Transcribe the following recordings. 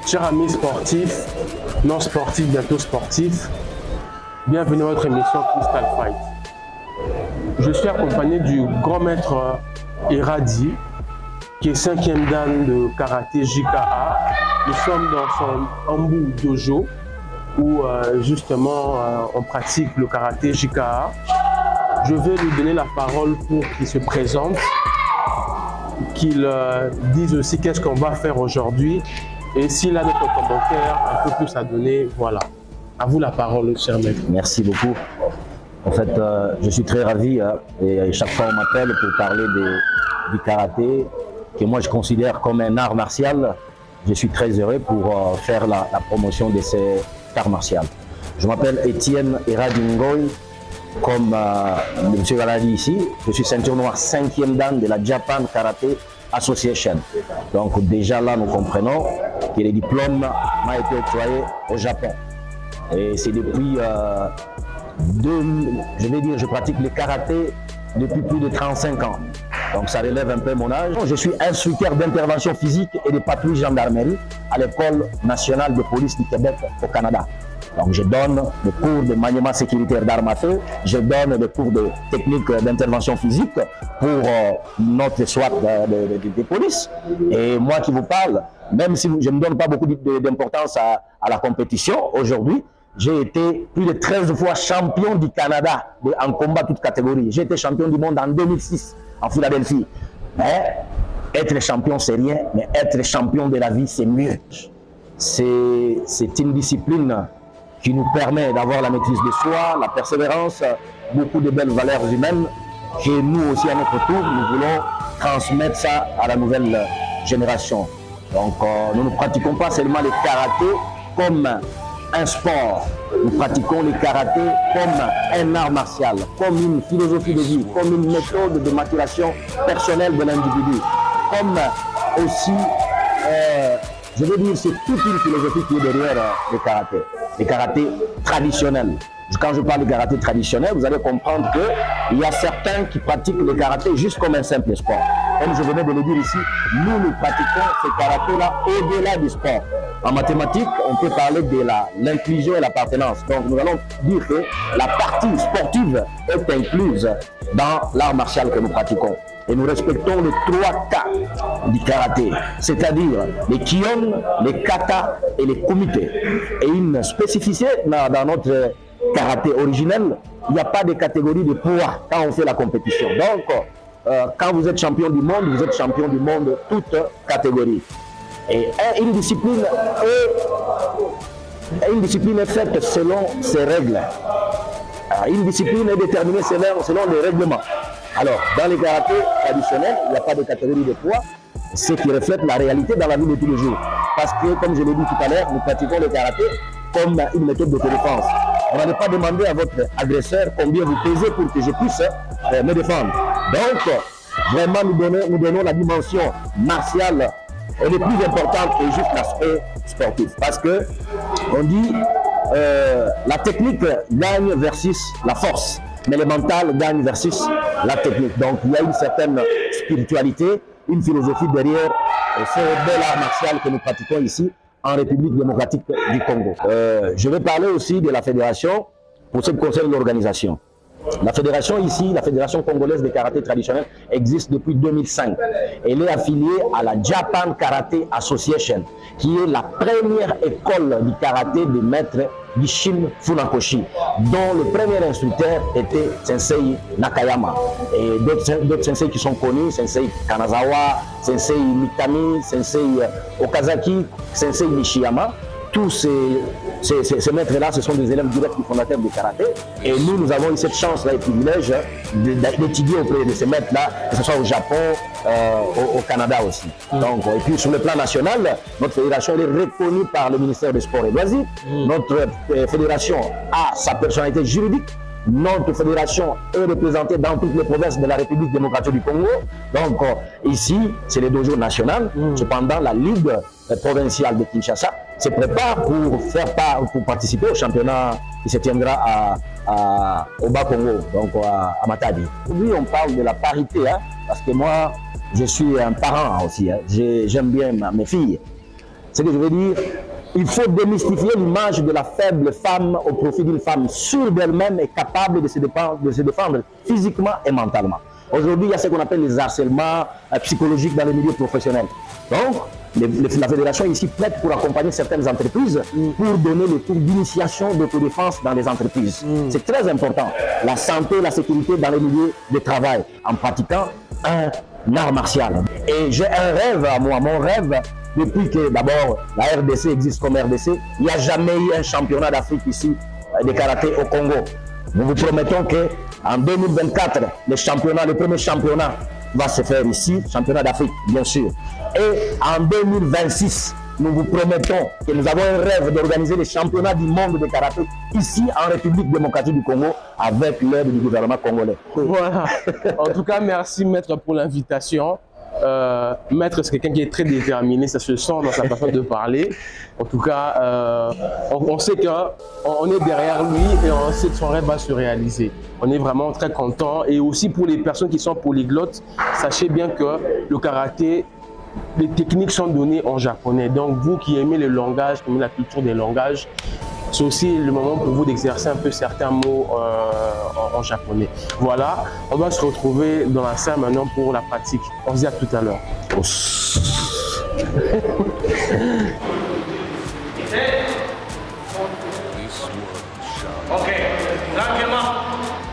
Chers amis sportifs, non sportifs, bientôt sportifs, bienvenue à votre émission Crystal Fight. Je suis accompagné du grand maître Iradi, qui est 5e dan de karaté JKA. Nous sommes dans son Ambu Dojo, où justement on pratique le karaté JKA. Je vais lui donner la parole pour qu'il se présente, qu'il dise aussi qu'est-ce qu'on va faire aujourd'hui. Et s'il a d'autres commentaires un peu plus à donner, voilà. À vous la parole, cher maître. Merci beaucoup. En fait, je suis très ravi et chaque fois on m'appelle pour parler du karaté, que moi je considère comme un art martial. Je suis très heureux pour faire la promotion de ces arts martiaux. Je m'appelle Étienne Iradi Ngoy, comme M. Galadi ici. Je suis ceinture noire 5e dan de la Japan Karate Association. Donc déjà là, nous comprenons que le diplôme m'a été octroyé au Japon. Et c'est depuis, je pratique le karaté depuis plus de 35 ans. Donc ça relève un peu mon âge. Je suis instructeur d'intervention physique et de patrouille gendarmerie à l'École nationale de police du Québec au Canada. Donc je donne des cours de maniement sécuritaire d'armes à feu, je donne des cours de technique d'intervention physique pour notre SWAT de police. Et moi qui vous parle, même si je ne donne pas beaucoup d'importance à la compétition, aujourd'hui, j'ai été plus de 13 fois champion du Canada en combat toute catégorie. J'ai été champion du monde en 2006 en Philadelphie. Mais être champion, c'est rien, mais être champion de la vie, c'est mieux. C'est une discipline qui nous permet d'avoir la maîtrise de soi, la persévérance, beaucoup de belles valeurs humaines que nous aussi à notre tour, nous voulons transmettre ça à la nouvelle génération. Donc nous ne pratiquons pas seulement le karaté comme un sport, nous pratiquons le karaté comme un art martial, comme une philosophie de vie, comme une méthode de maturation personnelle de l'individu, comme aussi, je veux dire, c'est toute une philosophie qui est derrière le karaté traditionnel. Quand je parle de karaté traditionnel, vous allez comprendre qu'il y a certains qui pratiquent le karaté juste comme un simple sport. Comme je venais de le dire ici, nous pratiquons ce karaté-là au-delà du sport. En mathématiques, on peut parler de l'inclusion et l'appartenance. Donc nous allons dire que la partie sportive est incluse dans l'art martial que nous pratiquons. Et nous respectons les 3 K du karaté, c'est-à-dire les kion, les kata et les kumite. Et une spécificité dans notre karaté originel, il n'y a pas de catégorie de poids quand on fait la compétition. Donc, quand vous êtes champion du monde, vous êtes champion du monde toute catégorie. Et une discipline est faite selon ses règles. Une discipline est déterminée selon les règlements. Alors, dans les karatés traditionnels, il n'y a pas de catégorie de poids, ce qui reflète la réalité dans la vie de tous les jours. Parce que, comme je l'ai dit tout à l'heure, nous pratiquons le karaté comme une méthode d'autodéfense. On n'allait pas demander à votre agresseur combien vous pesez pour que je puisse me défendre. Donc, vraiment, nous donnons la dimension martiale et le plus importante est juste l'aspect sportif. Parce que on dit la technique gagne versus la force, mais le mental gagne versus la technique. Donc il y a une certaine spiritualité, une philosophie derrière ce bel art martial que nous pratiquons ici en République démocratique du Congo. Je vais parler aussi de la fédération pour ce qui concerne l'organisation. La fédération ici, la Fédération congolaise de karaté traditionnel, existe depuis 2005. Elle est affiliée à la Japan Karate Association, qui est la première école du karaté de maître Gishin Funakoshi, dont le premier instructeur était Sensei Nakayama. Et d'autres sensei qui sont connus, Sensei Kanazawa, Sensei Mikami, Sensei Okazaki, Sensei Nishiyama. Tous ces maîtres-là, ce sont des élèves directs du fondateur du karaté. Et nous avons eu cette chance-là et privilège d'étudier auprès de ces maîtres-là, que ce soit au Japon, au Canada aussi. Donc, et puis sur le plan national, notre fédération elle est reconnue par le ministère des Sports et Loisirs. Notre fédération a sa personnalité juridique. Notre fédération est représentée dans toutes les provinces de la République démocratique du Congo. Donc ici, c'est le dojo national. Cependant, la Ligue provinciale de Kinshasa se prépare pour participer au championnat qui se tiendra au Bas-Congo, donc à Matadi. Aujourd'hui, on parle de la parité, hein, parce que moi, je suis un parent aussi. Hein, j'aime bien mes filles. Ce que je veux dire, il faut démystifier l'image de la faible femme au profit d'une femme sûre d'elle-même et capable de se défendre physiquement et mentalement. Aujourd'hui, il y a ce qu'on appelle les harcèlements psychologiques dans les milieux professionnels. Donc, la fédération est ici prête pour accompagner certaines entreprises pour donner le tour d'initiation d'autodéfense dans les entreprises. C'est très important. La santé, la sécurité dans les milieux de travail en pratiquant un art martial. Et j'ai un rêve à moi, mon rêve, depuis que d'abord la RDC existe comme RDC, il n'y a jamais eu un championnat d'Afrique ici de karaté au Congo. Nous vous promettons qu'en 2024, le premier championnat va se faire ici, championnat d'Afrique bien sûr. Et en 2026, nous vous promettons que nous avons un rêve d'organiser les championnats du monde de karaté ici en République démocratique du Congo avec l'aide du gouvernement congolais. Voilà. En tout cas, merci Maître pour l'invitation. Maître, c'est quelqu'un qui est très déterminé, ça se sent dans sa façon de parler. En tout cas, on sait qu'on est derrière lui et on sait que son rêve va se réaliser. On est vraiment très content. Et aussi pour les personnes qui sont polyglottes, sachez bien que le karaté, les techniques sont données en japonais. Donc vous qui aimez le langage, qui aimez la culture des langages, c'est aussi le moment pour vous d'exercer un peu certains mots en japonais. Voilà, on va se retrouver dans la salle maintenant pour la pratique. On se dit à tout à l'heure. Ok, tranquillement,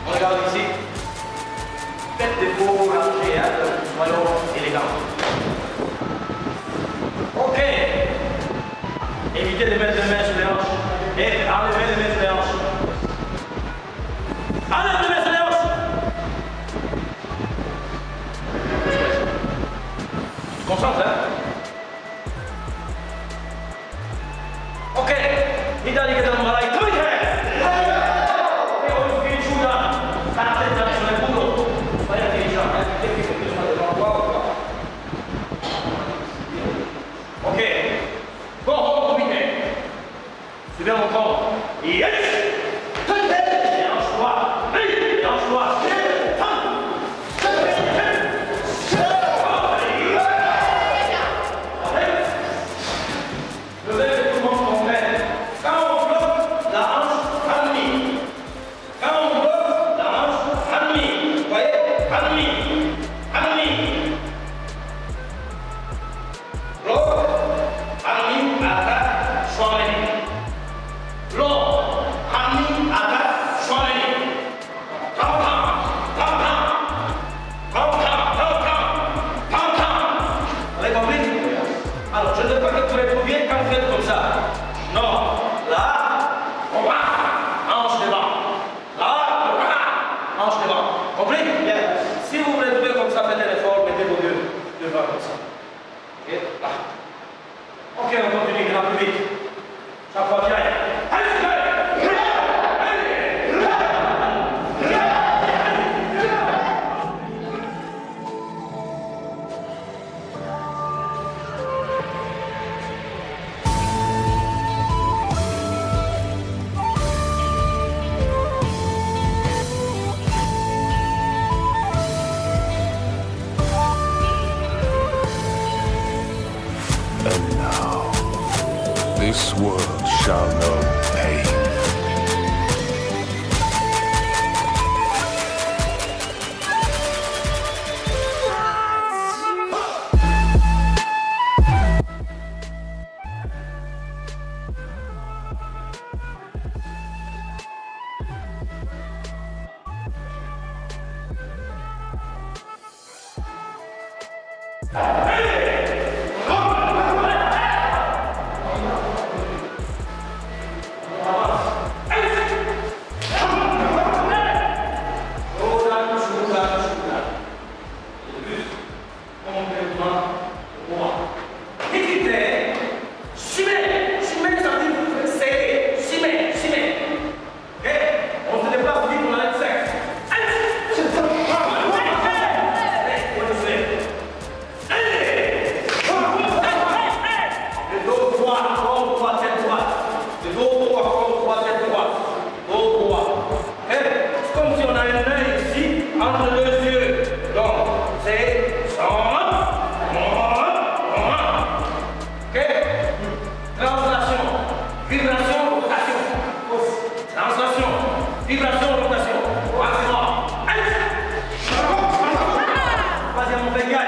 on regarde ici. Faites des faux rangés, soyons élégants. Ok, évitez de mettre les mains sur les hanches. Et enlevez les mains sur les hanches. Enlevez les mains sur les hanches. Tu te concentres, hein? Ok, Italie che non malai, come te? E ho finito da attenta sur le boulot. Vai a dirigeare, perché sono qua. Ok, bon, on comité. Suivez mon corps. Yes! Et en choix. Et en choix. Ok, on continue, il va plus vite. Chaque fois, tiens. This world shall know pain. entre deux yeux. Donc, c'est 100. Ok? Translation, vibration, rotation. Translation, vibration, rotation. Vas-y, mon bel gars.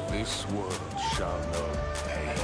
This world shall know pain.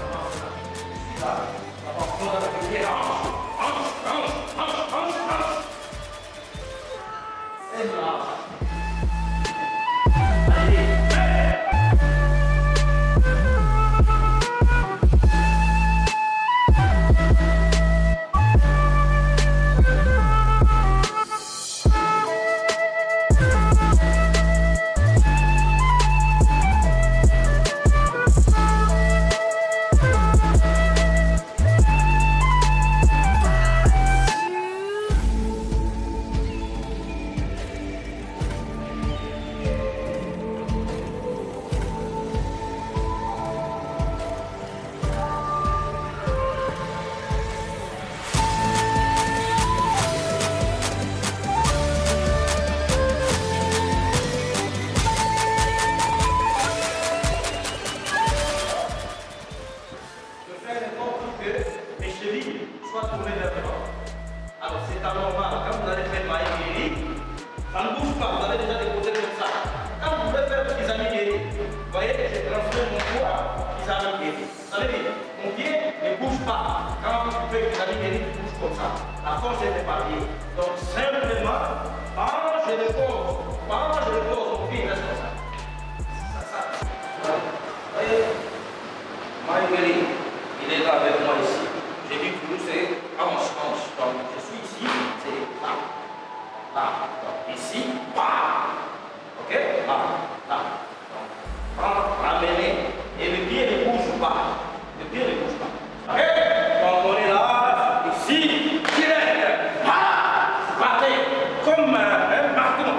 comme Martin.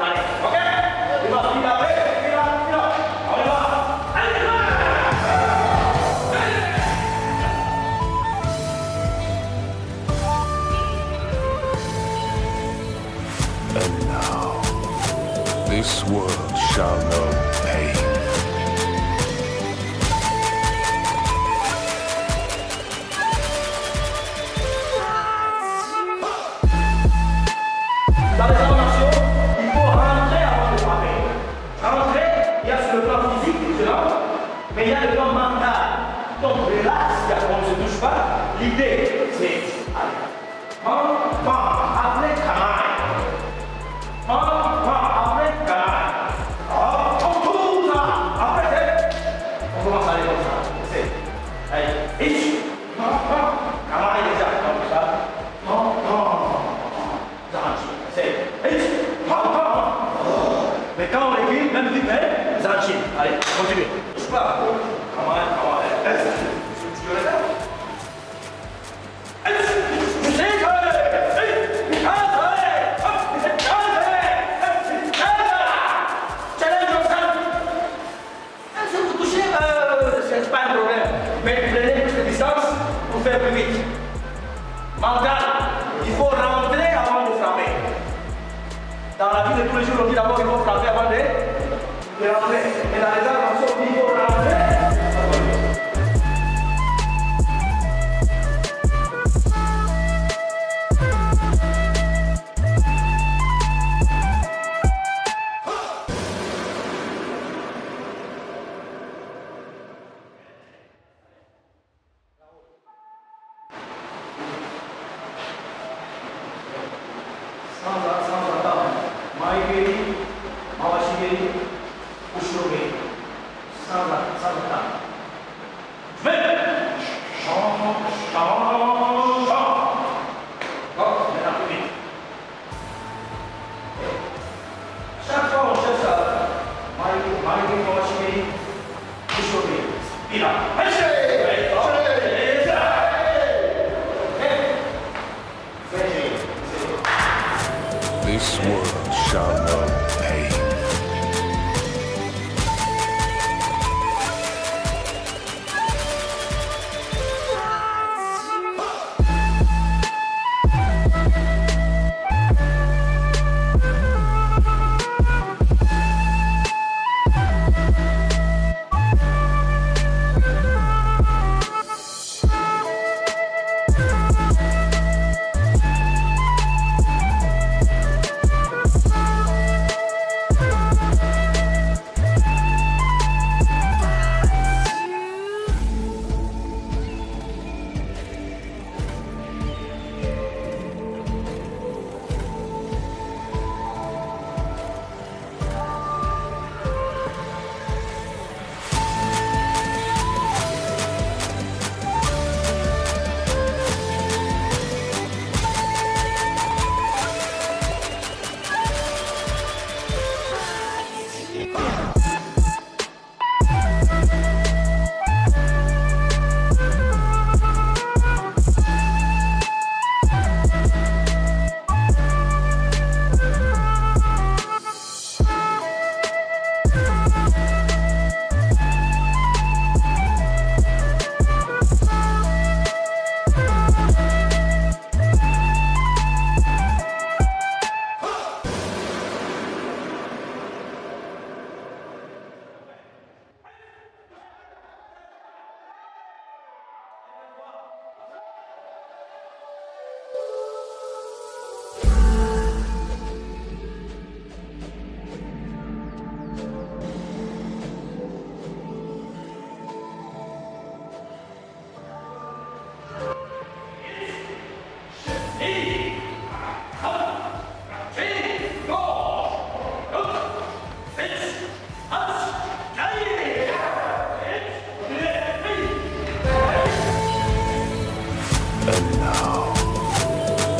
Allez, ok? Il va, il va, il va. On y va. Allez, And now, this world shall know pain. Dans les arts martiaux, il faut rentrer avant de frapper. Rentrer, il y a sur le plan physique, mais il y a le plan mental. Donc relax, on ne se touche pas. L'idée, c'est après Kamaï. Après Kamaï. Tout ça. Après, on commence à aller comme ça. C'est, allez, ici. Kamaï déjà, comme ça. Mais quand on écrit, même vite, Zanchi. Allez, continue. Je sais pas. Comment c'est pas un problème. Mais prenez plus de distance pour faire plus vite. Mental, il faut rentrer avant de frapper. Dans la vie de tous les jours, on dit d'abord qu'il faut frapper avant de rentrer. Mais dans les arts martiaux, on dit qu'il faut rentrer. This world shall know pain.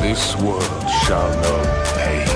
This world shall know pain.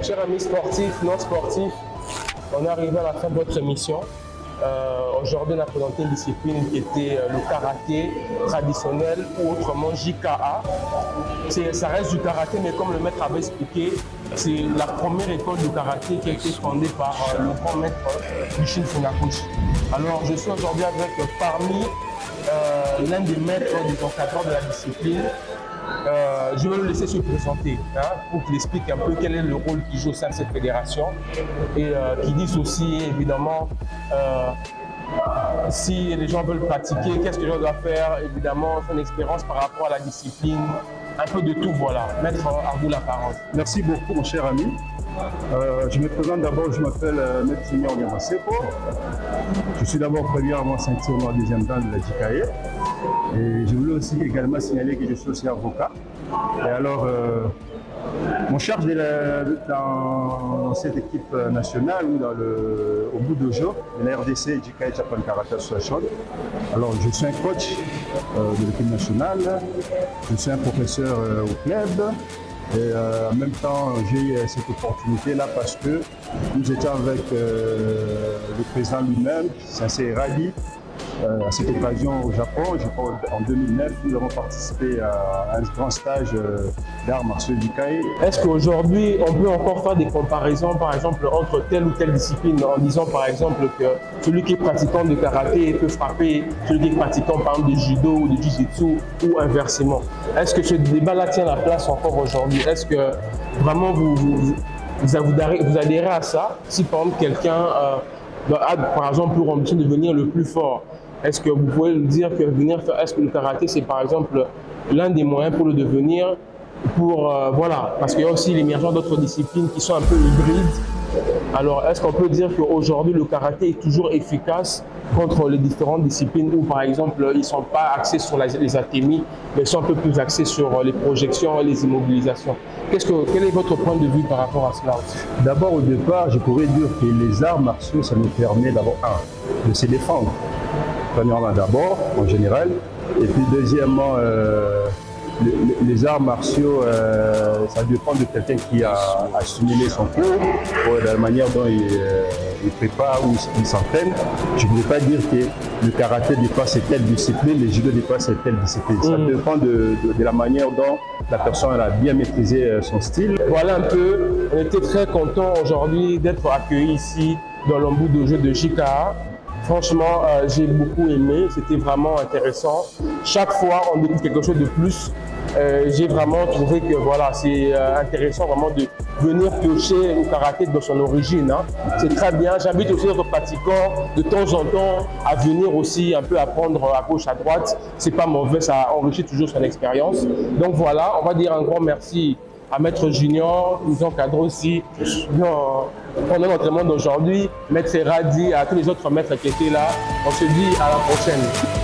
Chers amis sportifs, non sportifs, on est arrivé à la fin de votre émission. Aujourd'hui, on a présenté une discipline qui était le karaté traditionnel ou autrement JKA. Ça reste du karaté, mais comme le maître avait expliqué, c'est la première école de karaté qui a été fondée par le grand maître Isshin Funakoshi. Alors, je suis aujourd'hui avec parmi l'un des maîtres des encadrants de la discipline. Je vais le laisser se présenter pour qu'il explique un peu quel est le rôle qu'il joue au sein de cette fédération et qu'il dise aussi évidemment si les gens veulent pratiquer, qu'est-ce que les gens doivent faire, évidemment son expérience par rapport à la discipline, un peu de tout, voilà. Maître, à vous la parole. Merci beaucoup mon cher ami. Je me présente d'abord, je m'appelle Maître Junior Nyamaseko. Je suis d'abord premièrement ceinture noire deuxième dan de la JKA. Et je voulais aussi également signaler que je suis aussi avocat. Et alors, mon charge dans cette équipe nationale ou au bout de jour de la RDC JKA Japan Karate Association. Alors, je suis un coach de l'équipe nationale, je suis un professeur au club. Et en même temps, j'ai eu cette opportunité-là parce que nous étions avec le président lui-même, Sensei Radi, à cette occasion au Japon. Je crois en 2009, nous avons participé à un grand stage d'arts martiaux JKA. Est-ce qu'aujourd'hui, on peut encore faire des comparaisons, par exemple, entre telle ou telle discipline, en disant par exemple que celui qui est pratiquant de karaté peut frapper celui qui est pratiquant par exemple de judo ou de jiu-jitsu ou inversement? Est-ce que ce débat-là tient la place encore aujourd'hui? Est-ce que vraiment vous adhérez à ça? Si par exemple quelqu'un a par exemple pour ambition de devenir le plus fort, est-ce que vous pouvez le dire que est-ce que le karaté c'est par exemple l'un des moyens pour le devenir, voilà, parce qu'il y a aussi l'émergence d'autres disciplines qui sont un peu hybrides. Alors est-ce qu'on peut dire qu'aujourd'hui le karaté est toujours efficace contre les différentes disciplines où par exemple ils ne sont pas axés sur les atémies, mais sont un peu plus axés sur les projections et les immobilisations? Quel est votre point de vue par rapport à cela aussi? D'abord au départ, je pourrais dire que les arts martiaux, ça nous permet d'abord de se défendre. Premièrement d'abord, en général, et puis deuxièmement, les arts martiaux, ça dépend de quelqu'un qui a assimilé son cours, de la manière dont il prépare ou il s'entraîne. Je ne voulais pas dire que le karaté dépasse telle discipline, le judo dépasse telle discipline. Ça dépend de la manière dont la personne a bien maîtrisé son style. Voilà un peu, on était très contents aujourd'hui d'être accueillis ici dans l'embout de jeu de JKA. Franchement, j'ai beaucoup aimé, c'était vraiment intéressant. Chaque fois, on découvre quelque chose de plus. J'ai vraiment trouvé que voilà, c'est intéressant vraiment de venir piocher au karaté dans son origine. C'est très bien. J'invite aussi d'autres pratiquants de temps en temps à venir aussi un peu apprendre à gauche, à droite. C'est pas mauvais, ça enrichit toujours son expérience. Donc voilà, on va dire un grand merci à Maître Junior, nous encadre aussi pendant l'entraînement d'aujourd'hui, Maître Radi, à tous les autres maîtres qui étaient là. On se dit à la prochaine.